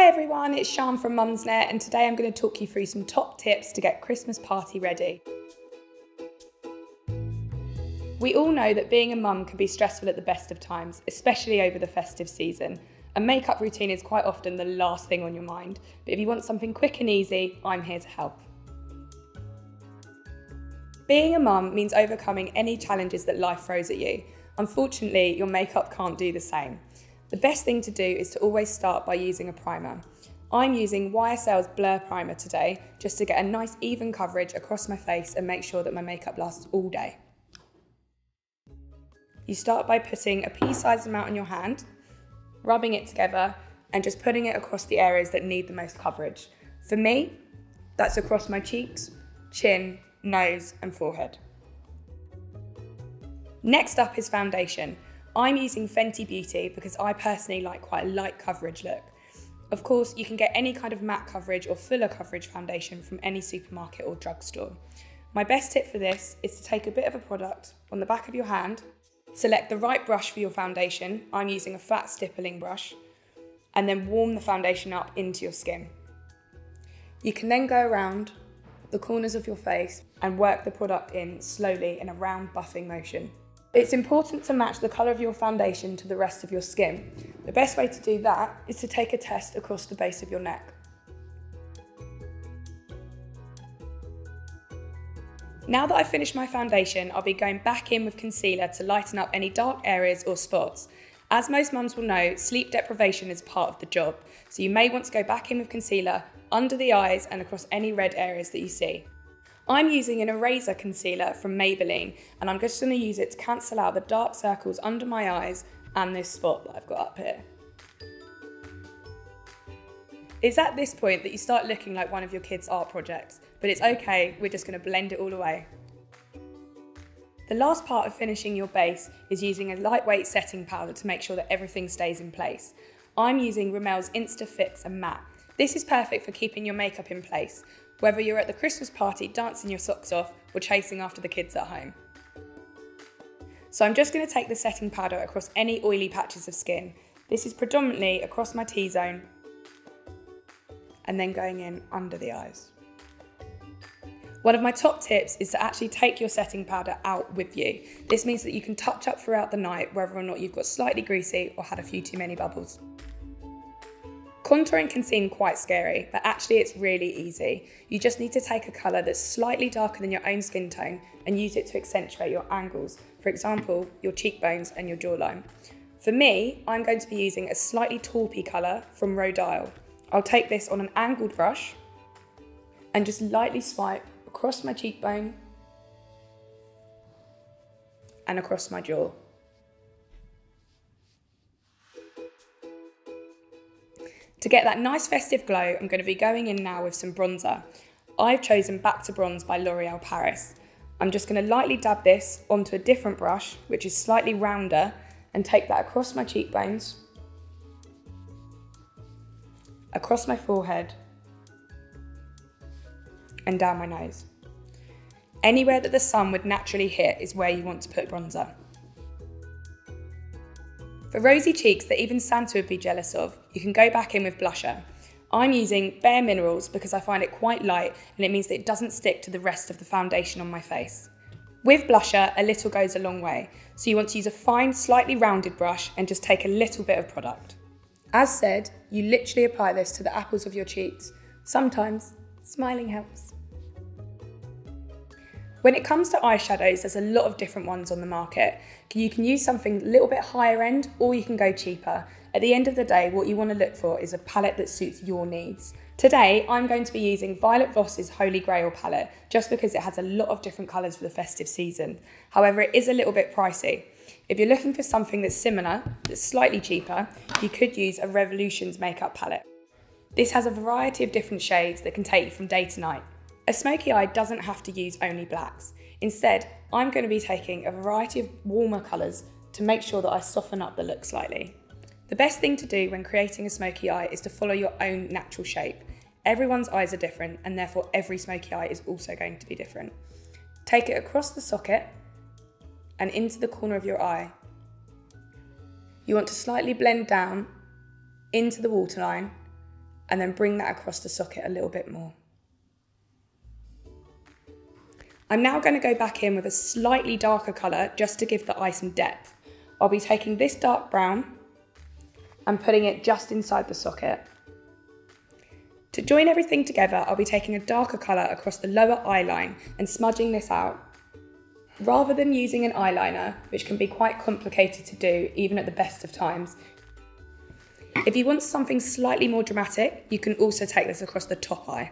Hi everyone, it's Sian from Mumsnet, and today I'm going to talk you through some top tips to get Christmas party ready. We all know that being a mum can be stressful at the best of times, especially over the festive season. A makeup routine is quite often the last thing on your mind, but if you want something quick and easy, I'm here to help. Being a mum means overcoming any challenges that life throws at you. Unfortunately, your makeup can't do the same. The best thing to do is to always start by using a primer. I'm using YSL's Blur Primer today, just to get a nice even coverage across my face and make sure that my makeup lasts all day. You start by putting a pea-sized amount on your hand, rubbing it together, and just putting it across the areas that need the most coverage. For me, that's across my cheeks, chin, nose, and forehead. Next up is foundation. I'm using Fenty Beauty because I personally like quite a light coverage look. Of course, you can get any kind of matte coverage or fuller coverage foundation from any supermarket or drugstore. My best tip for this is to take a bit of a product on the back of your hand, select the right brush for your foundation. I'm using a flat stippling brush, and then warm the foundation up into your skin. You can then go around the corners of your face and work the product in slowly in a round buffing motion. It's important to match the colour of your foundation to the rest of your skin. The best way to do that is to take a test across the base of your neck. Now that I've finished my foundation, I'll be going back in with concealer to lighten up any dark areas or spots. As most mums will know, sleep deprivation is part of the job, so you may want to go back in with concealer under the eyes and across any red areas that you see. I'm using an eraser concealer from Maybelline, and I'm just going to use it to cancel out the dark circles under my eyes and this spot that I've got up here. It's at this point that you start looking like one of your kids' art projects, but it's okay, we're just going to blend it all away. The last part of finishing your base is using a lightweight setting powder to make sure that everything stays in place. I'm using Rimmell's Insta Fix and Matte. This is perfect for keeping your makeup in place, whether you're at the Christmas party dancing your socks off or chasing after the kids at home. So I'm just going to take the setting powder across any oily patches of skin. This is predominantly across my T-zone and then going in under the eyes. One of my top tips is to actually take your setting powder out with you. This means that you can touch up throughout the night whether or not you've got slightly greasy or had a few too many bubbles. Contouring can seem quite scary, but actually it's really easy. You just need to take a colour that's slightly darker than your own skin tone and use it to accentuate your angles. For example, your cheekbones and your jawline. For me, I'm going to be using a slightly taupey colour from Grail. I'll take this on an angled brush and just lightly swipe across my cheekbone and across my jaw. To get that nice festive glow, I'm going to be going in now with some bronzer. I've chosen Back to Bronze by L'Oreal Paris. I'm just going to lightly dab this onto a different brush, which is slightly rounder, and take that across my cheekbones, across my forehead, and down my nose. Anywhere that the sun would naturally hit is where you want to put bronzer. For rosy cheeks that even Santa would be jealous of, you can go back in with blusher. I'm using bareMinerals because I find it quite light and it means that it doesn't stick to the rest of the foundation on my face. With blusher, a little goes a long way, so you want to use a fine, slightly rounded brush and just take a little bit of product. As said, you literally apply this to the apples of your cheeks. Sometimes, smiling helps. When it comes to eyeshadows, there's a lot of different ones on the market. You can use something a little bit higher end, or you can go cheaper. At the end of the day, what you want to look for is a palette that suits your needs. Today, I'm going to be using Voss's Holy Grail palette, just because it has a lot of different colours for the festive season. However, it is a little bit pricey. If you're looking for something that's similar, that's slightly cheaper, you could use a Revolution's makeup palette. This has a variety of different shades that can take you from day to night. A smoky eye doesn't have to use only blacks. Instead, I'm going to be taking a variety of warmer colours to make sure that I soften up the look slightly. The best thing to do when creating a smoky eye is to follow your own natural shape. Everyone's eyes are different, and therefore every smoky eye is also going to be different. Take it across the socket and into the corner of your eye. You want to slightly blend down into the waterline and then bring that across the socket a little bit more. I'm now going to go back in with a slightly darker colour just to give the eye some depth. I'll be taking this dark brown and putting it just inside the socket. To join everything together, I'll be taking a darker colour across the lower eye line and smudging this out. Rather than using an eyeliner, which can be quite complicated to do even at the best of times, if you want something slightly more dramatic, you can also take this across the top eye.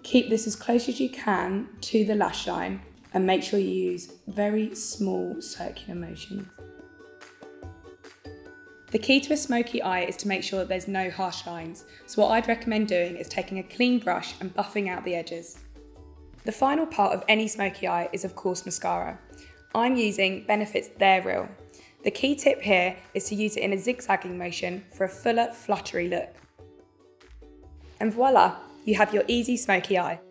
Keep this as close as you can to the lash line and make sure you use very small circular motions. The key to a smoky eye is to make sure that there's no harsh lines, so what I'd recommend doing is taking a clean brush and buffing out the edges. The final part of any smoky eye is of course mascara. I'm using Benefit's Grail. The key tip here is to use it in a zigzagging motion for a fuller, fluttery look. And voila, you have your easy smoky eye.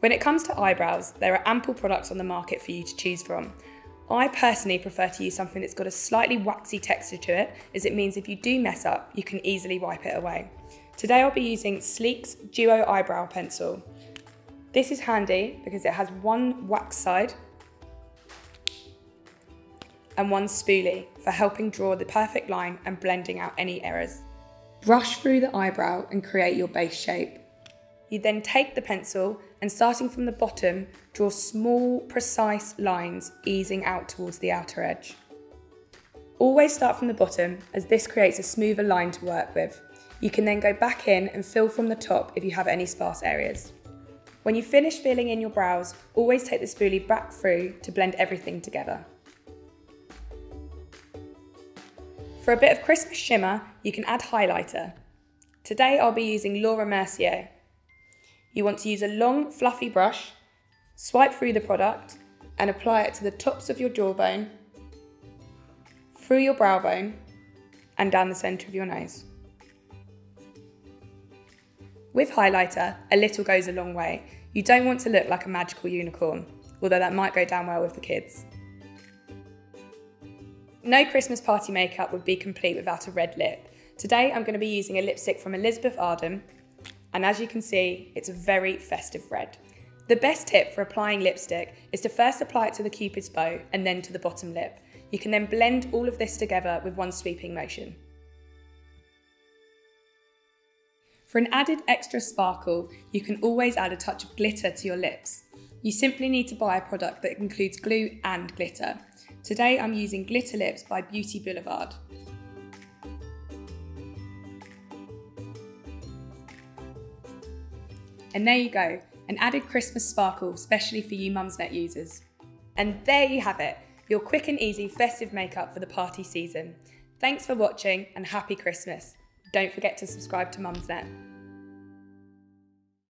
When it comes to eyebrows, there are ample products on the market for you to choose from. I personally prefer to use something that's got a slightly waxy texture to it, as it means if you do mess up, you can easily wipe it away. Today I'll be using Sleek's Duo Eyebrow Pencil. This is handy because it has one wax side and one spoolie for helping draw the perfect line and blending out any errors. Brush through the eyebrow and create your base shape. You then take the pencil and starting from the bottom, draw small, precise lines easing out towards the outer edge. Always start from the bottom as this creates a smoother line to work with. You can then go back in and fill from the top if you have any sparse areas. When you finish filling in your brows, always take the spoolie back through to blend everything together. For a bit of Christmas shimmer, you can add highlighter. Today I'll be using Laura Mercier. You want to use a long, fluffy brush, swipe through the product and apply it to the tops of your jawbone, through your brow bone and down the centre of your nose. With highlighter, a little goes a long way. You don't want to look like a magical unicorn, although that might go down well with the kids. No Christmas party makeup would be complete without a red lip. Today I'm going to be using a lipstick from Elizabeth Arden, and as you can see, it's a very festive red. The best tip for applying lipstick is to first apply it to the Cupid's bow and then to the bottom lip. You can then blend all of this together with one sweeping motion. For an added extra sparkle, you can always add a touch of glitter to your lips. You simply need to buy a product that includes glue and glitter. Today I'm using Glitter Lips by Beauty Boulevard. And there you go, an added Christmas sparkle, especially for you Mumsnet users. And there you have it, your quick and easy festive makeup for the party season. Thanks for watching and happy Christmas. Don't forget to subscribe to Mumsnet.